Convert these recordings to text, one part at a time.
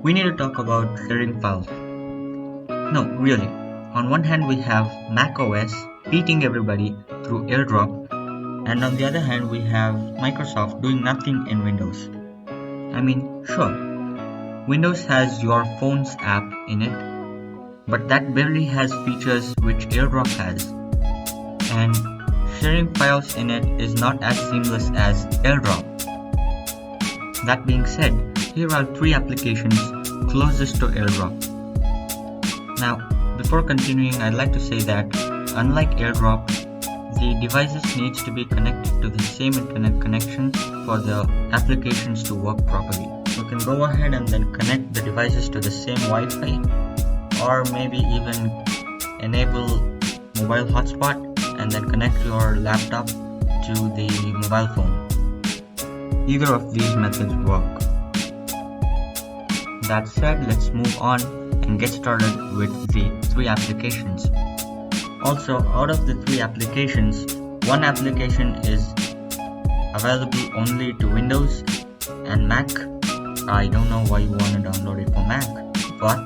We need to talk about sharing files. No, really. On one hand, we have macOS beating everybody through Airdrop, and on the other hand, we have Microsoft doing nothing in Windows. I mean, sure, Windows has your phone's app in it, but that barely has features which Airdrop has, and sharing files in it is not as seamless as Airdrop. That being said, here are 3 applications closest to Airdrop. Now, before continuing, I'd like to say that unlike Airdrop, the devices needs to be connected to the same internet connection for the applications to work properly. You can go ahead and then connect the devices to the same Wi-Fi, or maybe even enable mobile hotspot and then connect your laptop to the mobile phone. Either of these methods work. That said, let's move on and get started with the 3 applications. Also, out of the 3 applications, one application is available only to Windows and Mac. I don't know why you want to download it for Mac, but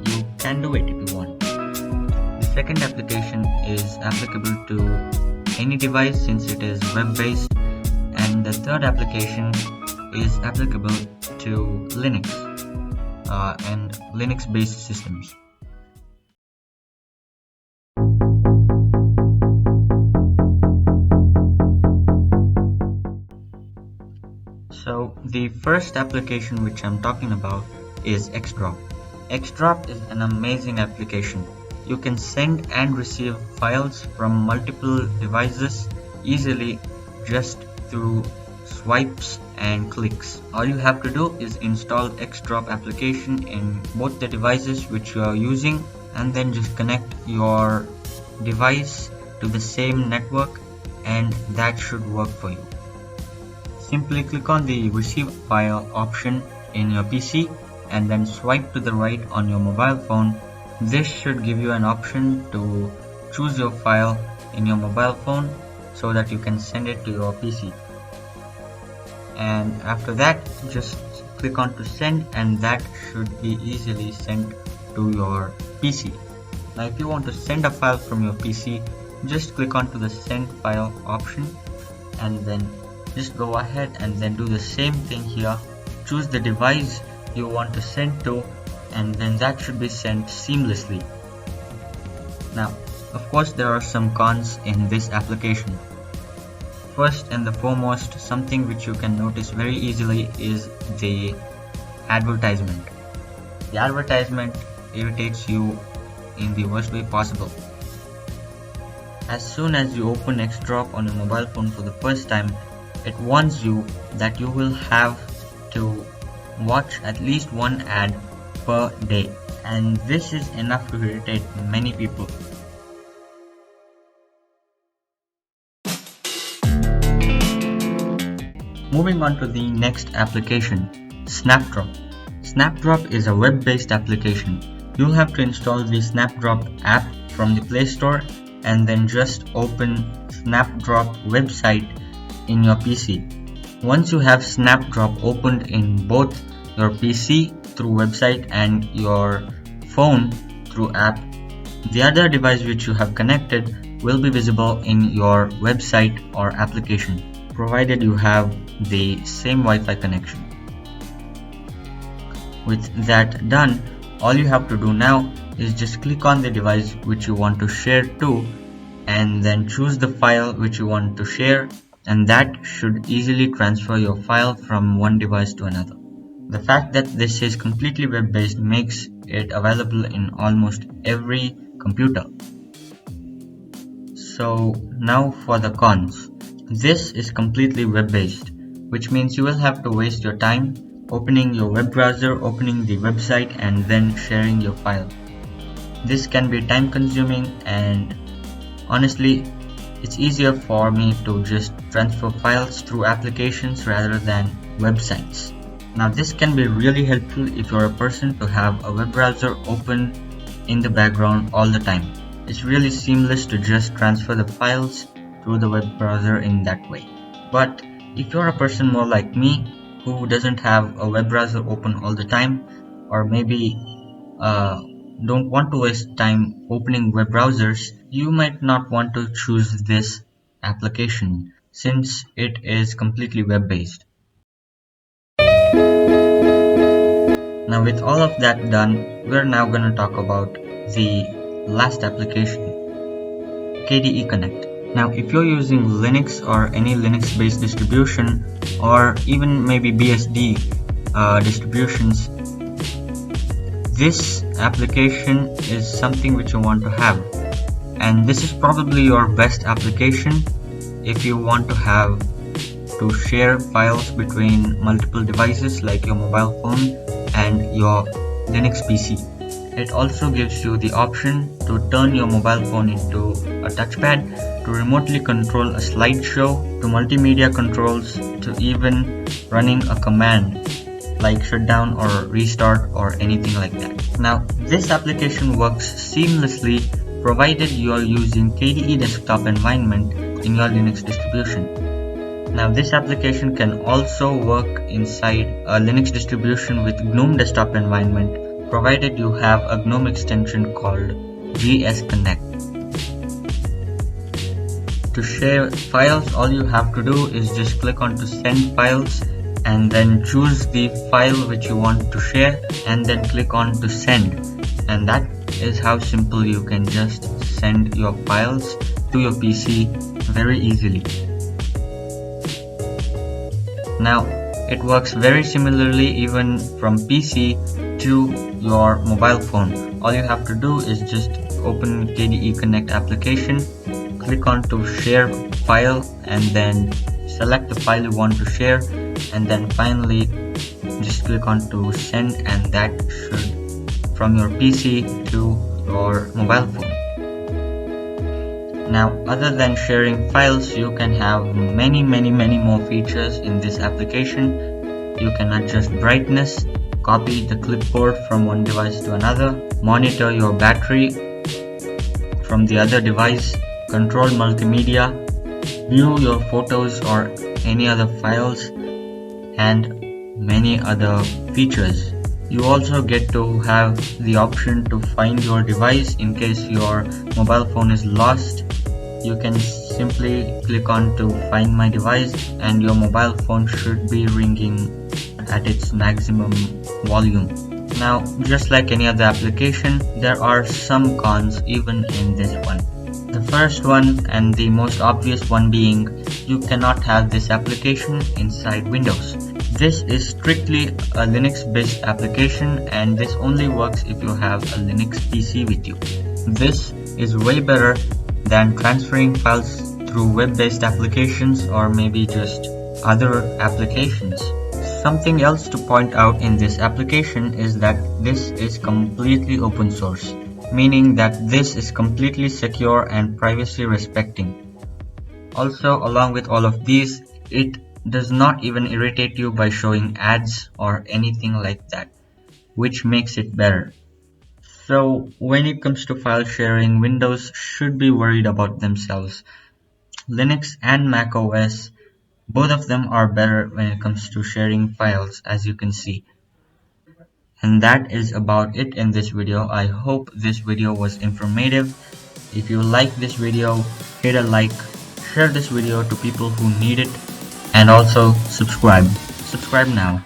you can do it if you want. The second application is applicable to any device since it is web-based, and the third application is applicable to Linux and Linux-based systems. So the first application which I'm talking about is Airdrop. Airdrop is an amazing application. You can send and receive files from multiple devices easily just through swipes and clicks. All you have to do is install Airdrop application in both the devices which you are using, and then just connect your device to the same network, and that should work for you. Simply click on the receive file option in your PC and then swipe to the right on your mobile phone. This should give you an option to choose your file in your mobile phone so that you can send it to your PC. And after that, just click on to send, and that should be easily sent to your PC. Now if you want to send a file from your PC, just click on to the send file option and then just go ahead and then do the same thing here. Choose the device you want to send to, and then that should be sent seamlessly. Now, of course, there are some cons in this application. First and the foremost, something which you can notice very easily is the advertisement. The advertisement irritates you in the worst way possible. As soon as you open Airdrop on your mobile phone for the first time, it warns you that you will have to watch at least one ad per day, and this is enough to irritate many people. Moving on to the next application, Snapdrop. Snapdrop is a web-based application. You'll have to install the Snapdrop app from the Play Store and then just open Snapdrop website in your PC. Once you have Snapdrop opened in both your PC through website and your phone through app, the other device which you have connected will be visible in your website or application, provided you have the same Wi-Fi connection. With that done, all you have to do now is just click on the device which you want to share to and then choose the file which you want to share, and that should easily transfer your file from one device to another. The fact that this is completely web-based makes it available in almost every computer. So now for the cons. This is completely web-based, which means you will have to waste your time opening your web browser, opening the website, and then sharing your file. This can be time consuming, and honestly, it's easier for me to just transfer files through applications rather than websites. Now this can be really helpful if you're a person to have a web browser open in the background all the time. It's really seamless to just transfer the files through the web browser in that way. But if you're a person more like me who doesn't have a web browser open all the time, or maybe don't want to waste time opening web browsers, you might not want to choose this application since it is completely web-based. Now with all of that done, we're now going to talk about the last application, KDE Connect. Now if you're using Linux or any Linux based distribution or even maybe BSD distributions, this application is something which you want to have, and this is probably your best application if you want to have to share files between multiple devices like your mobile phone and your Linux PC. It also gives you the option to turn your mobile phone into a touchpad, to remotely control a slideshow, to multimedia controls, to even running a command like shutdown or restart or anything like that. Now this application works seamlessly provided you are using KDE desktop environment in your Linux distribution. Now this application can also work inside a Linux distribution with GNOME desktop environment provided you have a GNOME extension called GS Connect. To share files, all you have to do is just click on to send files and then choose the file which you want to share and then click on to send, and that is how simple you can just send your files to your PC very easily. Now it works very similarly even from PC to your mobile phone. All you have to do is just open KDE Connect application, click on to share file and then select the file you want to share, and then finally just click on to send, and that should from your PC to your mobile phone. Now other than sharing files, you can have many more features in this application. You can adjust brightness, copy the clipboard from one device to another, monitor your battery from the other device, control multimedia, view your photos or any other files, and many other features. You also get to have the option to find your device in case your mobile phone is lost. You can simply click on to find my device and your mobile phone should be ringing at its maximum volume. Now just like any other application, there are some cons even in this one. The first one and the most obvious one being you cannot have this application inside Windows. This is strictly a Linux based application and this only works if you have a Linux PC with you. This is way better than transferring files through web based applications or maybe just other applications. Something else to point out in this application is that this is completely open source, meaning that this is completely secure and privacy respecting. Also, along with all of these, it does not even irritate you by showing ads or anything like that, which makes it better. So when it comes to file sharing, Windows should be worried about themselves. Linux and Mac OS, both of them are better when it comes to sharing files, as you can see. And that is about it in this video. I hope this video was informative. If you like this video, hit a like, share this video to people who need it, and also subscribe. Subscribe now.